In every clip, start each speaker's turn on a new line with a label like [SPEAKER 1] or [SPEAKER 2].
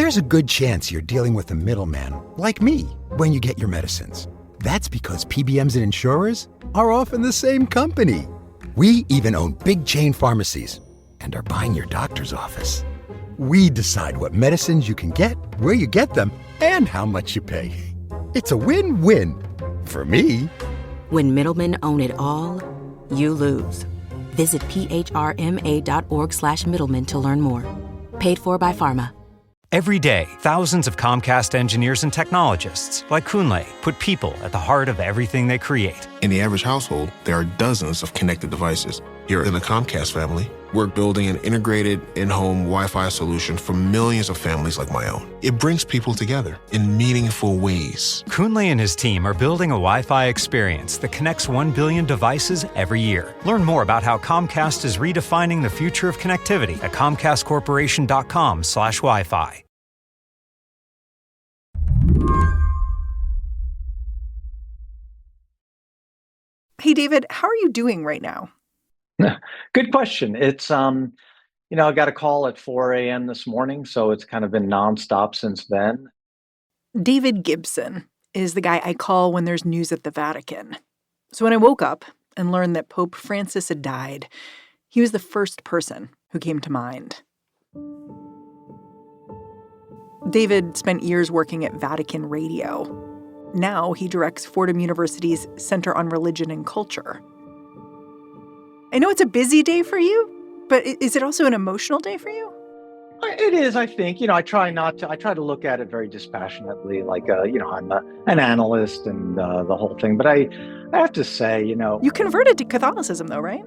[SPEAKER 1] There's a good chance you're dealing with a middleman, like me, when you get your medicines. That's because PBMs and insurers are often the same company. We even own big chain pharmacies and are buying your doctor's office. We decide what medicines you can get, where you get them, and how much you pay. It's a win-win. For me.
[SPEAKER 2] When middlemen own it all, you lose. Visit phrma.org/middlemen to learn more. Paid for by Pharma.
[SPEAKER 3] Every day, thousands of Comcast engineers and technologists, like Kunle, put people at the heart of everything they create.
[SPEAKER 4] In the average household, there are dozens of connected devices. Here in the Comcast family, we're building an integrated in-home Wi-Fi solution for millions of families like my own. It brings people together in meaningful ways.
[SPEAKER 3] Kunle and his team are building a Wi-Fi experience that connects 1 billion devices every year. Learn more about how Comcast is redefining the future of connectivity at comcastcorporation.com/Wi-Fi.
[SPEAKER 5] Hey, David, how are you doing right now?
[SPEAKER 6] Good question. It's, I got a call at 4 a.m. this morning, so it's kind of been nonstop since then.
[SPEAKER 5] David Gibson is the guy I call when there's news at the Vatican. So when I woke up and learned that Pope Francis had died, he was the first person who came to mind. David spent years working at Vatican Radio. Now he directs Fordham University's Center on Religion and Culture. I know it's a busy day for you, but is it also an emotional day for you?
[SPEAKER 6] It is, I think. I try to look at it very dispassionately, like, I'm an analyst and the whole thing. But I have to say,
[SPEAKER 5] You converted to Catholicism, though, right?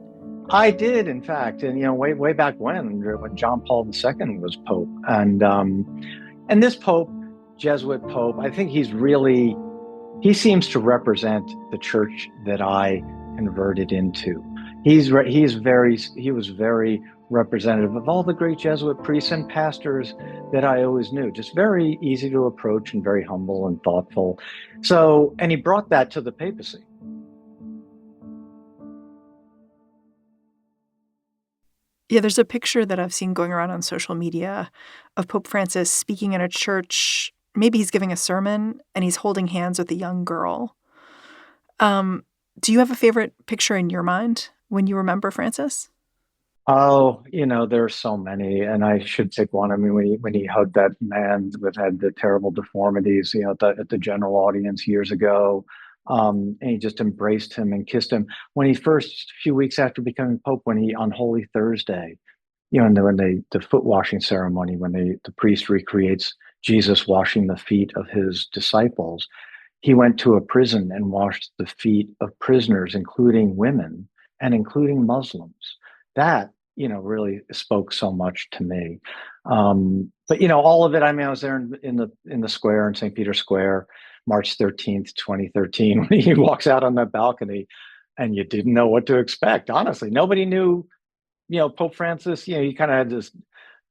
[SPEAKER 6] I did, in fact. And, way back when John Paul II was Pope. And this Pope, Jesuit Pope, I think he seems to represent the church that I converted into. He was very representative of all the great Jesuit priests and pastors that I always knew. Just very easy to approach and very humble and thoughtful. So, and he brought that to the papacy.
[SPEAKER 5] Yeah, there's a picture that I've seen going around on social media of Pope Francis speaking in a church. Maybe he's giving a sermon and he's holding hands with a young girl. Do you have a favorite picture in your mind when you remember Francis?
[SPEAKER 6] Oh, there's so many, and I should pick one. I mean, when he hugged that man that had the terrible deformities, at the general audience years ago, and he just embraced him and kissed him. When he first, few weeks after becoming Pope, on Holy Thursday, when the foot washing ceremony, when the priest recreates Jesus washing the feet of his disciples, he went to a prison and washed the feet of prisoners, including women and including Muslims. That, really spoke so much to me. But all of it, I was there in the square, in St. Peter's Square, March 13th, 2013, when he walks out on that balcony, and you didn't know what to expect. Honestly, nobody knew, Pope Francis, you kind of had this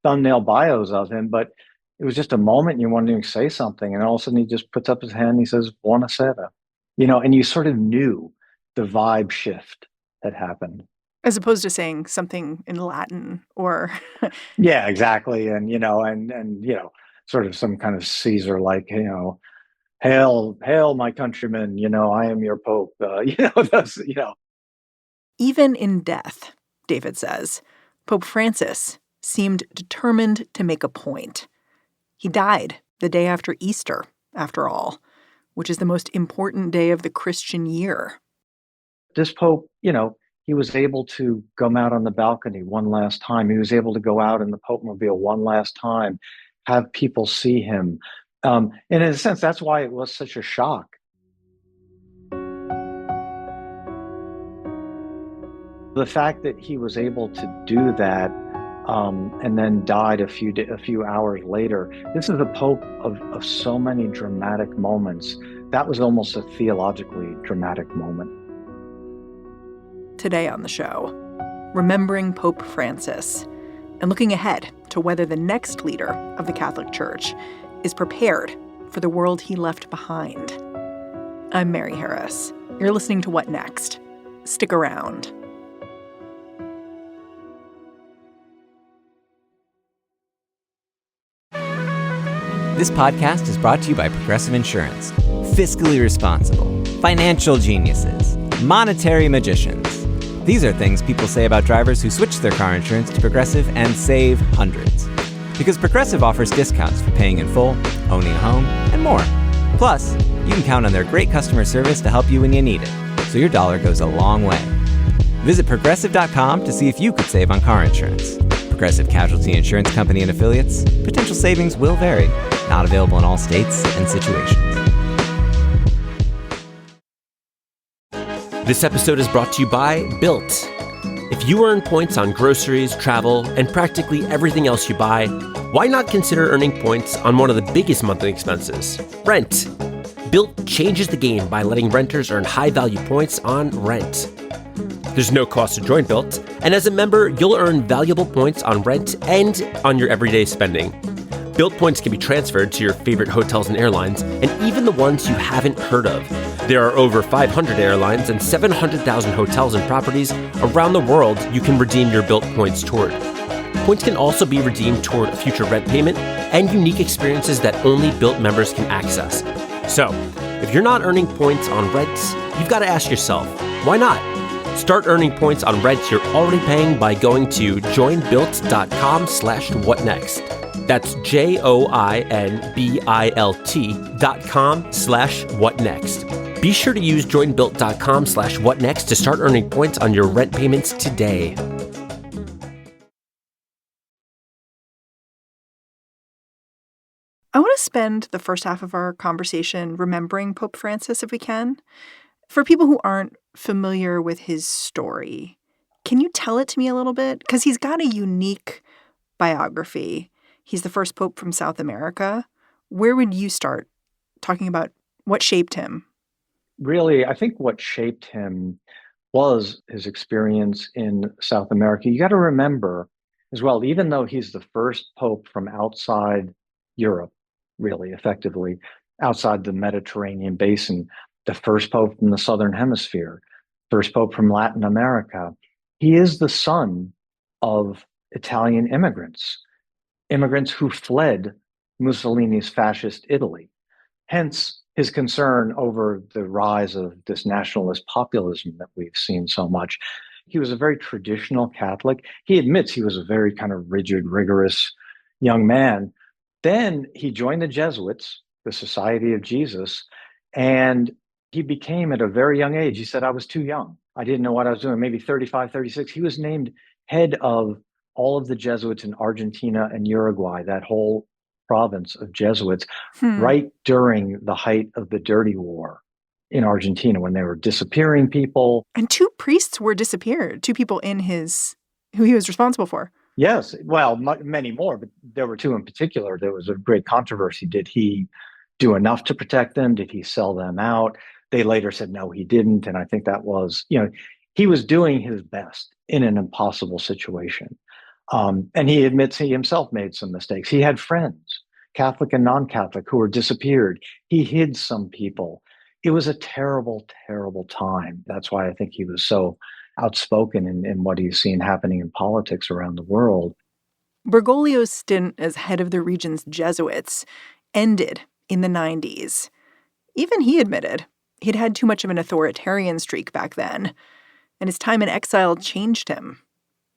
[SPEAKER 6] thumbnail bios of him, but it was just a moment and you wanted to say something. And all of a sudden he just puts up his hand and he says, Buonasera, and you sort of knew the vibe shift had happened.
[SPEAKER 5] As opposed to saying something in Latin or.
[SPEAKER 6] Yeah, exactly. And, sort of some kind of Caesar, like, hail, my countrymen, I am your Pope,
[SPEAKER 5] Even in death, David says, Pope Francis seemed determined to make a point. He died the day after Easter, after all, which is the most important day of the Christian year.
[SPEAKER 6] This Pope, he was able to come out on the balcony one last time. He was able to go out in the Pope-mobile one last time, have people see him. And in a sense, that's why it was such a shock. The fact that he was able to do that and then died a few hours later. This is a Pope of so many dramatic moments. That was almost a theologically dramatic moment.
[SPEAKER 5] Today on the show, remembering Pope Francis and looking ahead to whether the next leader of the Catholic Church is prepared for the world he left behind. I'm Mary Harris. You're listening to What Next? Stick around.
[SPEAKER 7] This podcast is brought to you by Progressive Insurance. Fiscally responsible, financial geniuses, monetary magicians. These are things people say about drivers who switch their car insurance to Progressive and save hundreds. Because Progressive offers discounts for paying in full, owning a home, and more. Plus, you can count on their great customer service to help you when you need it, so your dollar goes a long way. Visit Progressive.com to see if you could save on car insurance. Progressive Casualty Insurance Company and Affiliates. Potential savings will vary. Not available in all states and situations.
[SPEAKER 8] This episode is brought to you by Built. If you earn points on groceries, travel, and practically everything else you buy, why not consider earning points on one of the biggest monthly expenses, rent? Built changes the game by letting renters earn high-value points on rent. There's no cost to join Built, and as a member, you'll earn valuable points on rent and on your everyday spending. Built points can be transferred to your favorite hotels and airlines, and even the ones you haven't heard of. There are over 500 airlines and 700,000 hotels and properties around the world you can redeem your Built points toward. Points can also be redeemed toward a future rent payment and unique experiences that only Built members can access. So, if you're not earning points on rent, you've got to ask yourself, why not? Start earning points on rent you're already paying by going to joinbuilt.com/whatnext. That's joinbilt.com/whatnext. Be sure to use joinbuilt.com/whatnext to start earning points on your rent payments today.
[SPEAKER 5] I want to spend the first half of our conversation remembering Pope Francis if we can. For people who aren't familiar with his story, can you tell it to me a little bit? Because he's got a unique biography. He's the first pope from South America. Where would you start talking about what shaped him?
[SPEAKER 6] Really, I think what shaped him was his experience in South America. You got to remember as well, even though he's the first pope from outside Europe, really effectively, outside the Mediterranean basin, the first pope from the Southern Hemisphere, first pope from Latin America, he is the son of Italian immigrants who fled Mussolini's fascist Italy. Hence, his concern over the rise of this nationalist populism that we've seen so much. He was a very traditional Catholic. He admits he was a very kind of rigid, rigorous young man. Then he joined the Jesuits, the Society of Jesus, and he became, at a very young age, he said, I was too young. I didn't know what I was doing, maybe 35, 36. He was named head of all of the Jesuits in Argentina and Uruguay, that whole province of Jesuits, right during the height of the Dirty War in Argentina, when they were disappearing people.
[SPEAKER 5] And 2 priests were disappeared, 2 people in who he was responsible for.
[SPEAKER 6] Yes, well, many more, but there were 2 in particular. There was a great controversy. Did he do enough to protect them? Did he sell them out? They later said, no, he didn't. And I think that was, he was doing his best in an impossible situation. And he admits he himself made some mistakes. He had friends, Catholic and non-Catholic, who were disappeared. He hid some people. It was a terrible, terrible time. That's why I think he was so outspoken in what he's seen happening in politics around the world.
[SPEAKER 5] Bergoglio's stint as head of the region's Jesuits ended in the 90s. Even he admitted he'd had too much of an authoritarian streak back then, and his time in exile changed him.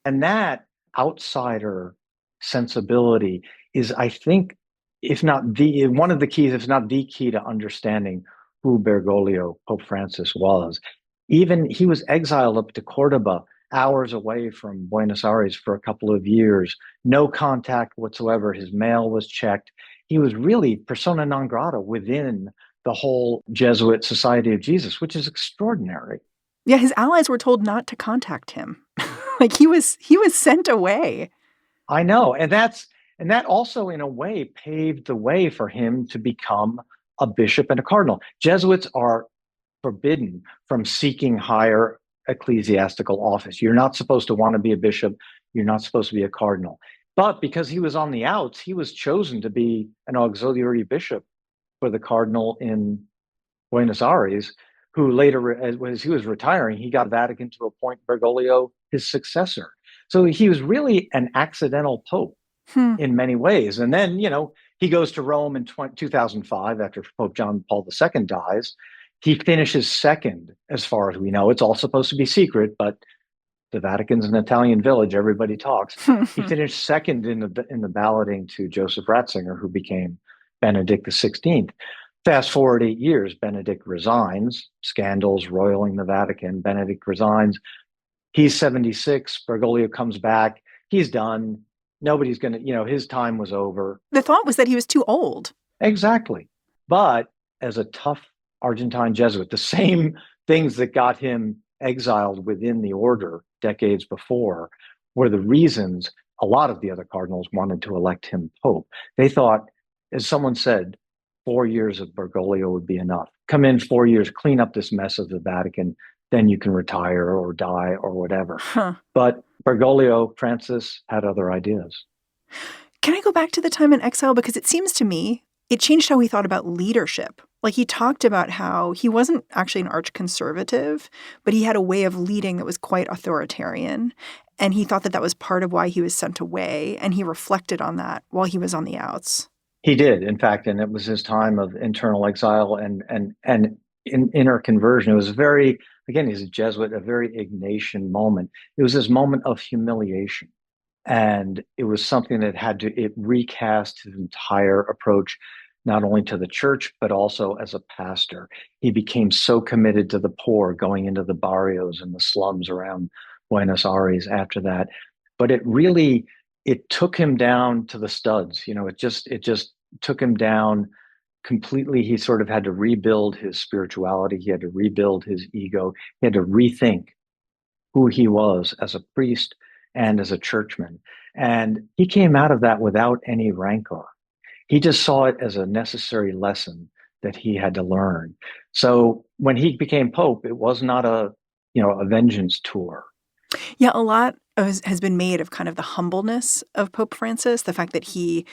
[SPEAKER 6] And that outsider sensibility is, I think, if not one of the keys, if not the key to understanding who Bergoglio, Pope Francis, was. Even he was exiled up to Cordoba, hours away from Buenos Aires for a couple of years, no contact whatsoever. His mail was checked. He was really persona non grata within the whole Jesuit Society of Jesus, which is extraordinary.
[SPEAKER 5] Yeah, his allies were told not to contact him. Like he was sent away.
[SPEAKER 6] I know. And that also, in a way, paved the way for him to become a bishop and a cardinal. Jesuits are forbidden from seeking higher ecclesiastical office. You're not supposed to want to be a bishop. You're not supposed to be a cardinal. But because he was on the outs, he was chosen to be an auxiliary bishop for the cardinal in Buenos Aires, who later, as he was retiring, he got Vatican to appoint Bergoglio his successor. So he was really an accidental pope in many ways. And then, He goes to Rome in 2005 after Pope John Paul II dies. He finishes second, as far as we know. It's all supposed to be secret, but the Vatican's an Italian village. Everybody talks. He finished second in the balloting to Joseph Ratzinger, who became Benedict XVI. Fast forward 8 years, Benedict resigns. Scandals roiling the Vatican. Benedict resigns. He's 76. Bergoglio comes back. He's done. Nobody's going to, his time was over.
[SPEAKER 5] The thought was that he was too old.
[SPEAKER 6] Exactly. But as a tough Argentine Jesuit, the same things that got him exiled within the order decades before were the reasons a lot of the other cardinals wanted to elect him pope. They thought, as someone said, 4 years of Bergoglio would be enough. Come in 4 years, clean up this mess of the Vatican, then you can retire or die or whatever. But Bergoglio, Francis, had other ideas.
[SPEAKER 5] Can I go back to the time in exile? Because it seems to me it changed how he thought about leadership. Like, he talked about how he wasn't actually an arch-conservative, but he had a way of leading that was quite authoritarian. And he thought that that was part of why he was sent away. And he reflected on that while he was on the outs.
[SPEAKER 6] He did, in fact, and it was his time of internal exile and inner conversion. It was very, again, he's a Jesuit, a very Ignatian moment. It was this moment of humiliation. And it was something that it recast his entire approach, not only to the church, but also as a pastor. He became so committed to the poor, going into the barrios and the slums around Buenos Aires after that. But it took him down to the studs. It just took him down completely. He sort of had to rebuild his spirituality. He had to rebuild his ego. He had to rethink who he was as a priest and as a churchman. And he came out of that without any rancor. He just saw it as a necessary lesson that he had to learn. So when he became pope, it was not a vengeance tour.
[SPEAKER 5] Yeah, a lot has been made of kind of the humbleness of Pope Francis, the fact that he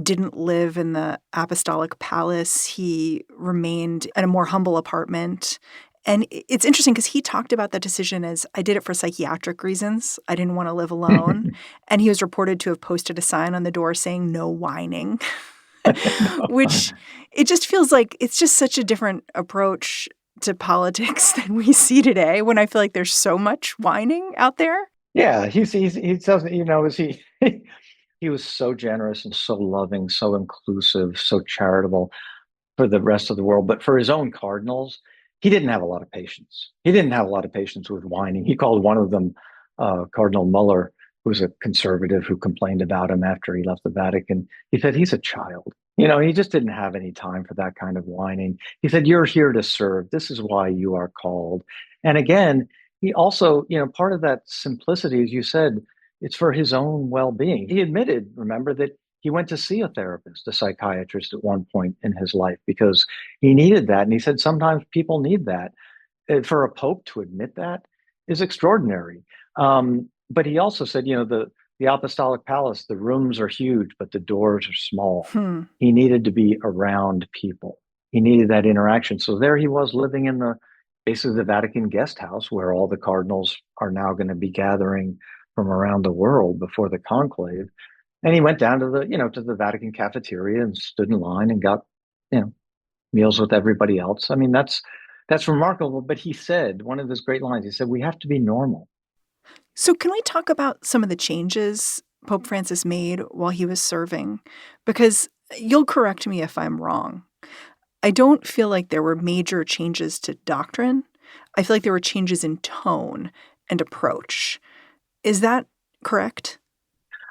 [SPEAKER 5] didn't live in the apostolic palace. He remained in a more humble apartment. And it's interesting because he talked about that decision as, I did it for psychiatric reasons. I didn't want to live alone. And he was reported to have posted a sign on the door saying, "No whining," which it just feels like it's just such a different approach to politics than we see today, when I feel like there's so much whining out there.
[SPEAKER 6] Yeah, he doesn't, he was so generous and so loving, so inclusive, so charitable for the rest of the world. But for his own cardinals, he didn't have a lot of patience. He didn't have a lot of patience with whining. He called one of them Cardinal Muller, who was a conservative who complained about him after he left the Vatican. He said, he's a child. He just didn't have any time for that kind of whining. He said, you're here to serve. This is why you are called. And again, he also, part of that simplicity, as you said, it's for his own well-being. He admitted, remember, that he went to see a therapist, a psychiatrist at one point in his life because he needed that. And he said, sometimes people need that. For a pope to admit that is extraordinary. But he also said, the apostolic palace, the rooms are huge, but the doors are small. He needed to be around people. He needed that interaction. So there he was living in basically the Vatican guest house, where all the cardinals are now going to be gathering from around the world before the conclave. And he went down to the Vatican cafeteria and stood in line and got, meals with everybody else. I mean, that's remarkable. But he said, one of his great lines, he said, we have to be normal.
[SPEAKER 5] So can we talk about some of the changes Pope Francis made while he was serving? Because you'll correct me if I'm wrong. I don't feel like there were major changes to doctrine. I feel like there were changes in tone and approach. Is that correct?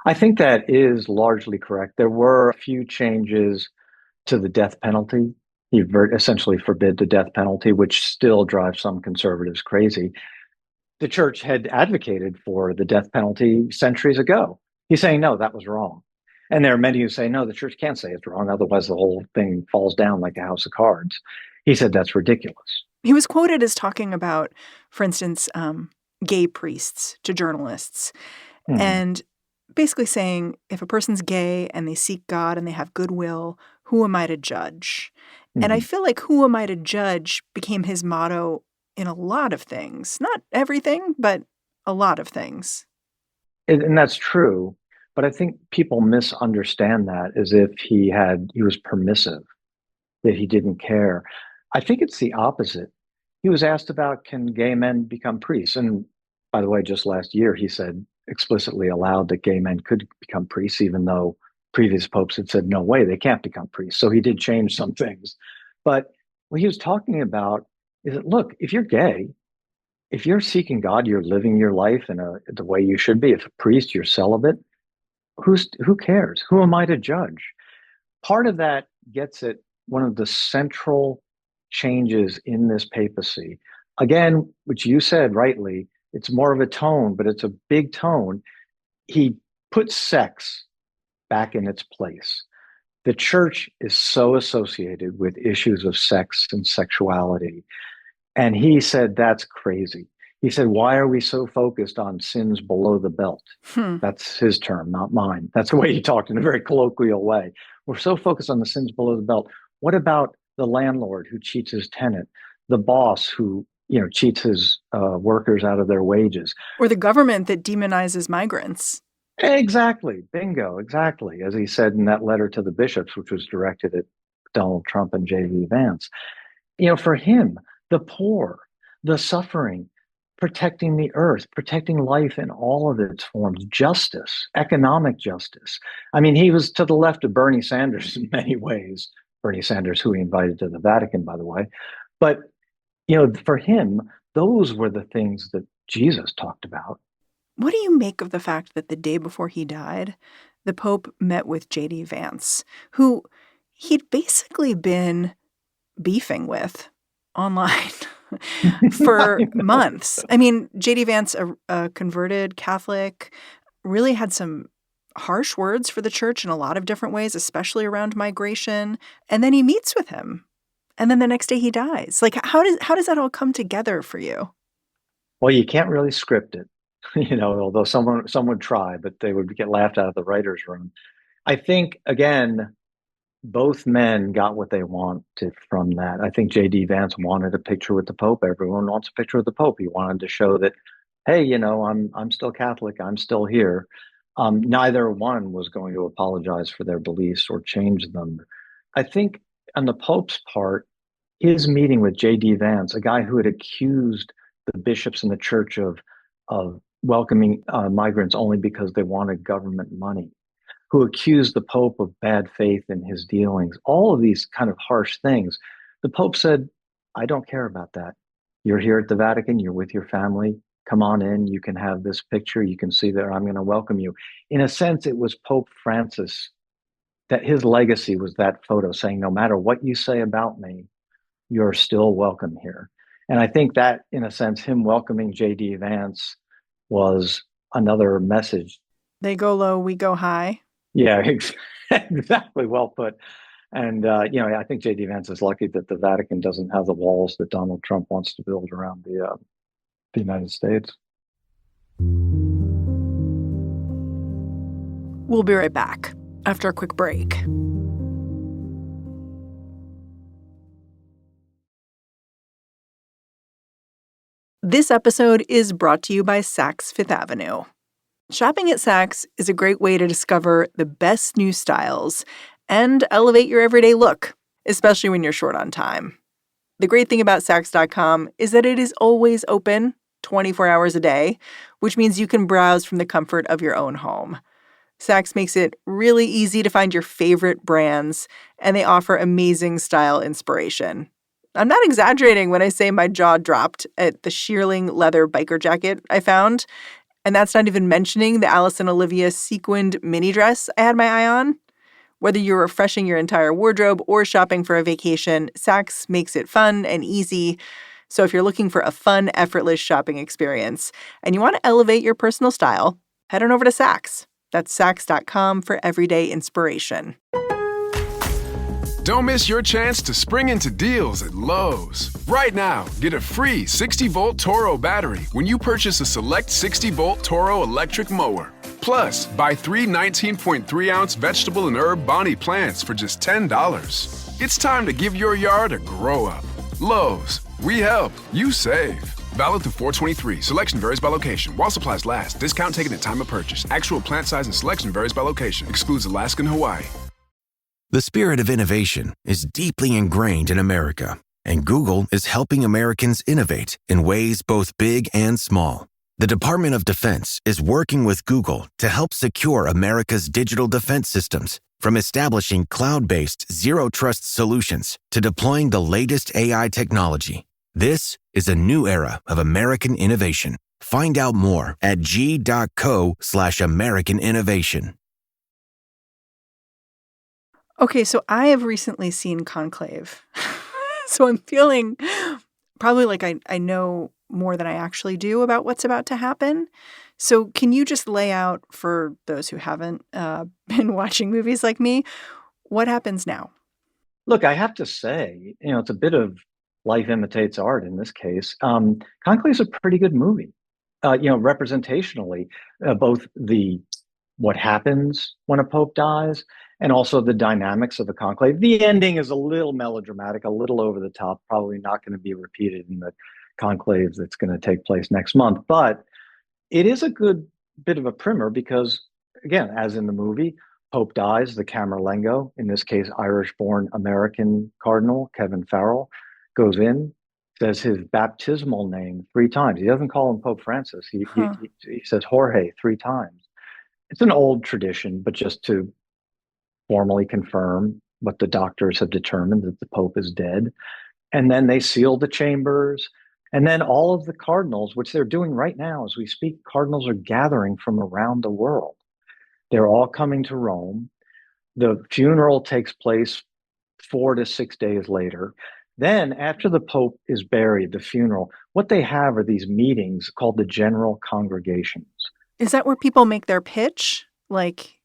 [SPEAKER 6] I think that is largely correct. There were a few changes to the death penalty. He essentially forbid the death penalty, which still drives some conservatives crazy. The church had advocated for the death penalty centuries ago. He's saying, no, that was wrong. And there are many who say, no, the church can't say it's wrong. Otherwise, the whole thing falls down like a house of cards. He said that's ridiculous.
[SPEAKER 5] He was quoted as talking about, for instance, gay priests to journalists. And basically saying, if a person's gay and they seek God and they have goodwill, who am I to judge? And I feel like who am I to judge became his motto in a lot of things. Not everything, but a lot of things.
[SPEAKER 6] And that's true. But I think people misunderstand that as if he was permissive, that he didn't care. I think it's the opposite. He was asked about, can gay men become priests? And by the way, just last year, he said explicitly aloud that gay men could become priests, even though previous popes had said, no way, they can't become priests. So he did change some things. But what he was talking about is that, look, if you're gay, if you're seeking God, you're living your life in the way you should be. If a priest, you're celibate, who cares? Who am I to judge? Part of that gets at one of the central changes in this papacy. Again, which you said rightly, it's more of a tone, but it's a big tone. He puts sex back in its place. The church is so associated with issues of sex and sexuality. And he said, that's crazy. He said, why are we so focused on sins below the belt? That's his term, not mine. That's the way he talked in a very colloquial way. We're so focused on the sins below the belt. What about the landlord who cheats his tenant? The boss who cheats his workers out of their wages?
[SPEAKER 5] Or the government that demonizes migrants?
[SPEAKER 6] Exactly. Bingo. Exactly. As he said in that letter to the bishops, which was directed at Donald Trump and J.D. Vance. For him, the poor, the suffering, protecting the earth, protecting life in all of its forms, justice, economic justice. I mean, he was to the left of Bernie Sanders in many ways. Bernie Sanders, who he invited to the Vatican, by the way. But, for him, those were the things that Jesus talked about.
[SPEAKER 5] What do you make of the fact that the day before he died, the Pope met with J.D. Vance, who he'd basically been beefing with online for months? I mean, J.D. Vance, a converted Catholic, really had some harsh words for the church in a lot of different ways, especially around migration. And then he meets with him. And then the next day he dies. Like, how does that all come together for you?
[SPEAKER 6] Well, you can't really script it, although someone would try, but they would get laughed out of the writer's room. I think, again, both men got what they wanted from that. I think J.D. Vance wanted a picture with the Pope. Everyone wants a picture with the Pope. He wanted to show that, hey, I'm still Catholic. I'm still here. Neither one was going to apologize for their beliefs or change them. I think on the Pope's part, his meeting with J.D. Vance, a guy who had accused the bishops in the church of welcoming migrants only because they wanted government money, who accused the Pope of bad faith in his dealings, all of these kind of harsh things. The Pope said, I don't care about that. You're here at the Vatican, you're with your family, come on in, you can have this picture, you can see that I'm going to welcome you. In a sense, it was Pope Francis, that his legacy was that photo saying, no matter what you say about me, you're still welcome here. And I think that, in a sense, him welcoming J.D. Vance was another message.
[SPEAKER 5] They go low, we go high.
[SPEAKER 6] Yeah, exactly. Well put. And, I think J.D. Vance is lucky that the Vatican doesn't have the walls that Donald Trump wants to build around the United States.
[SPEAKER 5] We'll be right back after a quick break. This episode is brought to you by Saks Fifth Avenue. Shopping at Saks is a great way to discover the best new styles and elevate your everyday look, especially when you're short on time. The great thing about Saks.com is that it is always open 24 hours a day, which means you can browse from the comfort of your own home. Saks makes it really easy to find your favorite brands, and they offer amazing style inspiration. I'm not exaggerating when I say my jaw dropped at the shearling leather biker jacket I found. And that's not even mentioning the Alice and Olivia sequined mini dress I had my eye on. Whether you're refreshing your entire wardrobe or shopping for a vacation, Saks makes it fun and easy. So if you're looking for a fun, effortless shopping experience and you want to elevate your personal style, head on over to Saks. That's Saks.com for everyday inspiration.
[SPEAKER 9] Don't miss your chance to spring into deals at Lowe's. Right now, get a free 60-volt Toro battery when you purchase a select 60-volt Toro electric mower. Plus, buy 3 19.3-ounce vegetable and herb Bonnie plants for just $10. It's time to give your yard a grow-up. Lowe's, we help, you save. Valid through 4/23. Selection varies by location. While supplies last. Discount taken at time of purchase. Actual plant size and selection varies by location. Excludes Alaska and Hawaii.
[SPEAKER 10] The spirit of innovation is deeply ingrained in America, and Google is helping Americans innovate in ways both big and small. The Department of Defense is working with Google to help secure America's digital defense systems, from establishing cloud-based zero-trust solutions to deploying the latest AI technology. This is a new era of American innovation. Find out more at g.co/American innovation.
[SPEAKER 5] Okay, so I have recently seen Conclave. So I'm feeling probably like I know more than I actually do about what's about to happen. So can you just lay out for those who haven't been watching movies like me, what happens now?
[SPEAKER 6] Look, I have to say, it's a bit of life imitates art in this case. Conclave is a pretty good movie. Representationally, both what happens when a pope dies and also the dynamics of the conclave. The ending is a little melodramatic, a little over the top, probably not going to be repeated in the conclave that's going to take place next month. But it is a good bit of a primer because, again, as in the movie, Pope dies, the Camerlengo, in this case, Irish-born American Cardinal Kevin Farrell, goes in, says his baptismal name 3 times. He doesn't call him Pope Francis. He says Jorge 3 times. It's an old tradition, but just to formally confirm what the doctors have determined, that the Pope is dead. And then they seal the chambers. And then all of the cardinals, which they're doing right now as we speak, cardinals are gathering from around the world. They're all coming to Rome. The funeral takes place 4 to 6 days later. Then, after the Pope is buried, the funeral, what they have are these meetings called the General Congregations.
[SPEAKER 5] Is that where people make their pitch? Like,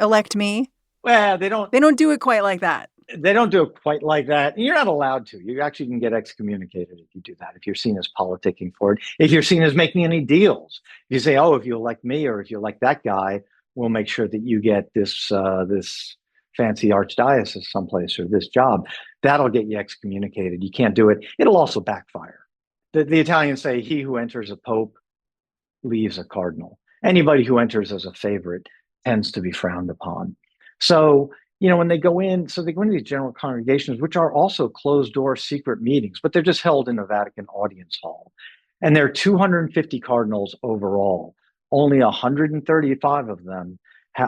[SPEAKER 5] elect me?
[SPEAKER 6] Well, they don't
[SPEAKER 5] do it quite like that.
[SPEAKER 6] They don't do it quite like that. You're not allowed to. You actually can get excommunicated if you do that, if you're seen as politicking for it, if you're seen as making any deals. If you say, oh, if you elect me or if you elect that guy, we'll make sure that you get this fancy archdiocese someplace or this job. That'll get you excommunicated. You can't do it. It'll also backfire. The Italians say, he who enters a pope leaves a cardinal. Anybody who enters as a favorite tends to be frowned upon. So, when they go in, they go into these general congregations, which are also closed door secret meetings, but they're just held in a Vatican audience hall. And there are 250 cardinals overall. Only 135 of them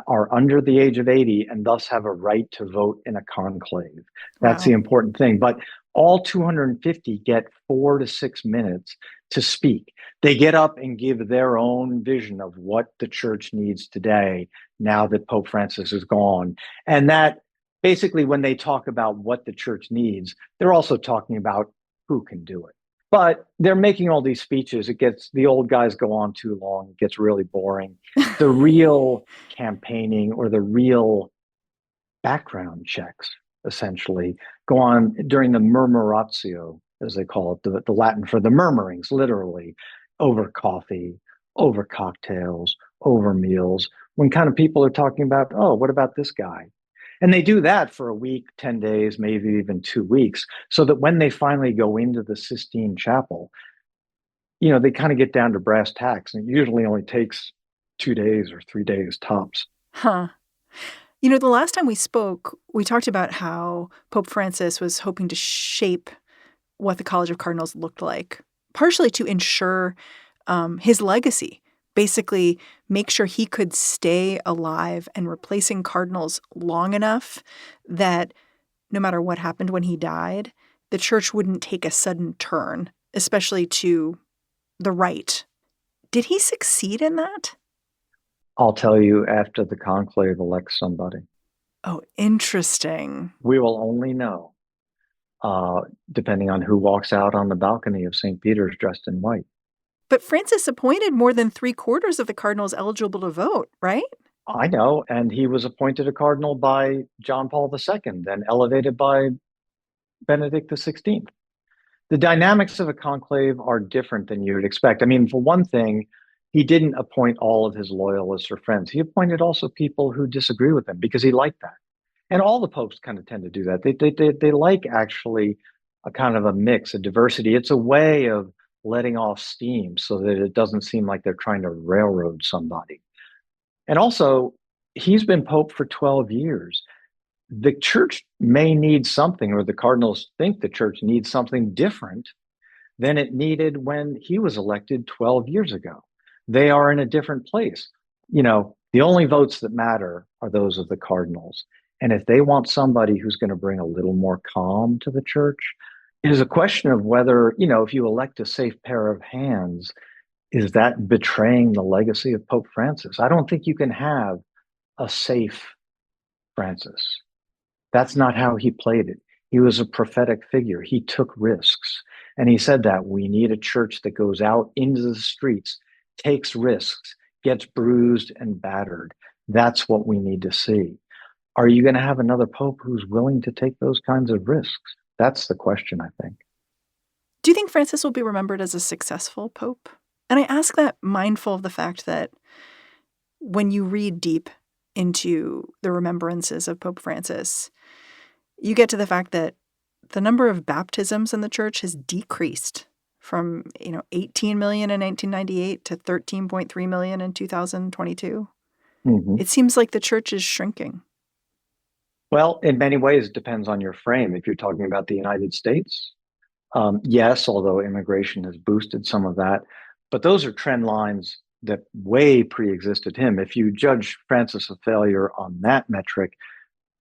[SPEAKER 6] are under the age of 80 and thus have a right to vote in a conclave. That's the important thing. But all 250 get 4 to 6 minutes to speak. They get up and give their own vision of what the church needs today now that Pope Francis is gone. And that basically, when they talk about what the church needs, they're also talking about who can do it. But they're making all these speeches. The old guys go on too long. It gets really boring. The real campaigning or the real background checks, essentially, go on during the murmuratio, as they call it, the Latin for the murmurings, literally, over coffee, over cocktails, over meals, when kind of people are talking about, oh, what about this guy? And they do that for a week, 10 days, maybe even 2 weeks, so that when they finally go into the Sistine Chapel, they kind of get down to brass tacks. And it usually only takes 2 days or 3 days tops.
[SPEAKER 5] Huh. The last time we spoke, we talked about how Pope Francis was hoping to shape what the College of Cardinals looked like, partially to ensure his legacy. Basically, make sure he could stay alive and replacing cardinals long enough that no matter what happened when he died, the church wouldn't take a sudden turn, especially to the right. Did he succeed in that?
[SPEAKER 6] I'll tell you after the conclave elects somebody.
[SPEAKER 5] Oh, interesting.
[SPEAKER 6] We will only know, depending on who walks out on the balcony of St. Peter's dressed in white.
[SPEAKER 5] But Francis appointed more than 3/4 of the cardinals eligible to vote, right?
[SPEAKER 6] I know. And he was appointed a cardinal by John Paul II, then elevated by Benedict XVI. The dynamics of a conclave are different than you would expect. I mean, for one thing, he didn't appoint all of his loyalists or friends. He appointed also people who disagree with him because he liked that. And all the popes kind of tend to do that. They like actually a kind of a mix, a diversity. It's a way of letting off steam so that it doesn't seem like they're trying to railroad somebody. And also, he's been Pope for 12 years. The church may need something, or the cardinals think the church needs something different than it needed when he was elected 12 years ago. They are in a different place. The only votes that matter are those of the cardinals. And if they want somebody who's going to bring a little more calm to the church, it is a question of whether, if you elect a safe pair of hands, is that betraying the legacy of Pope Francis? I don't think you can have a safe Francis. That's not how he played it. He was a prophetic figure. He took risks. And he said that we need a church that goes out into the streets, takes risks, gets bruised and battered. That's what we need to see. Are you going to have another pope who's willing to take those kinds of risks? That's the question, I think.
[SPEAKER 5] Do you think Francis will be remembered as a successful pope? And I ask that mindful of the fact that when you read deep into the remembrances of Pope Francis, you get to the fact that the number of baptisms in the church has decreased from 18 million in 1998 to 13.3 million in 2022. Mm-hmm. It seems like the church is shrinking.
[SPEAKER 6] Well, in many ways, it depends on your frame. If you're talking about the United States, yes, although immigration has boosted some of that, but those are trend lines that way pre-existed him. If you judge Francis a failure on that metric,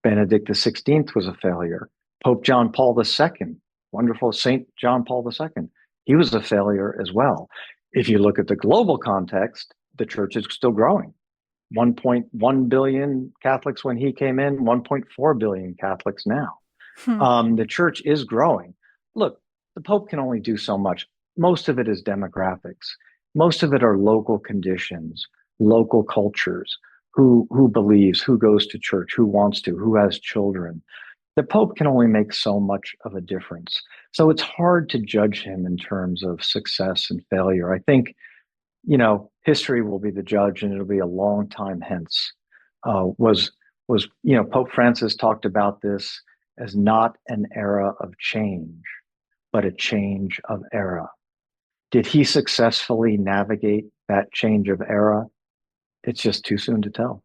[SPEAKER 6] Benedict XVI was a failure. Pope John Paul II, wonderful Saint John Paul II, he was a failure as well. If you look at the global context, the church is still growing. 1.1 billion Catholics when he came in, 1.4 billion Catholics now. The church is growing. Look, the Pope can only do so much. Most of it is demographics. Most of it are local conditions, local cultures, who believes, who goes to church, who wants to, who has children. The Pope can only make so much of a difference. So it's hard to judge him in terms of success and failure. I think, history will be the judge, and it'll be a long time hence. Pope Francis talked about this as not an era of change, but a change of era. Did he successfully navigate that change of era? It's just too soon to tell.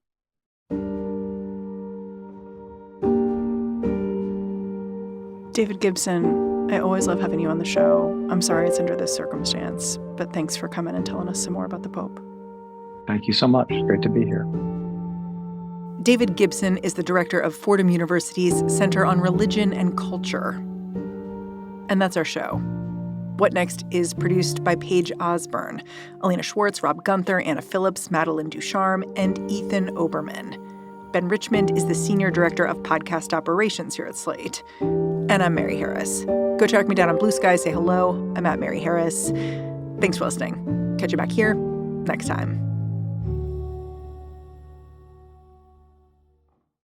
[SPEAKER 5] David Gibson, I always love having you on the show. I'm sorry it's under this circumstance, but thanks for coming and telling us some more about the Pope.
[SPEAKER 6] Thank you so much. Great to be here.
[SPEAKER 5] David Gibson is the director of Fordham University's Center on Religion and Culture. And that's our show. What Next is produced by Paige Osburn, Elena Schwartz, Rob Gunther, Anna Phillips, Madeline Ducharme, and Ethan Oberman. Ben Richmond is the Senior Director of Podcast Operations here at Slate. And I'm Mary Harris. Go track me down on Blue Sky. Say hello. I'm at Mary Harris. Thanks for listening. Catch you back here next time.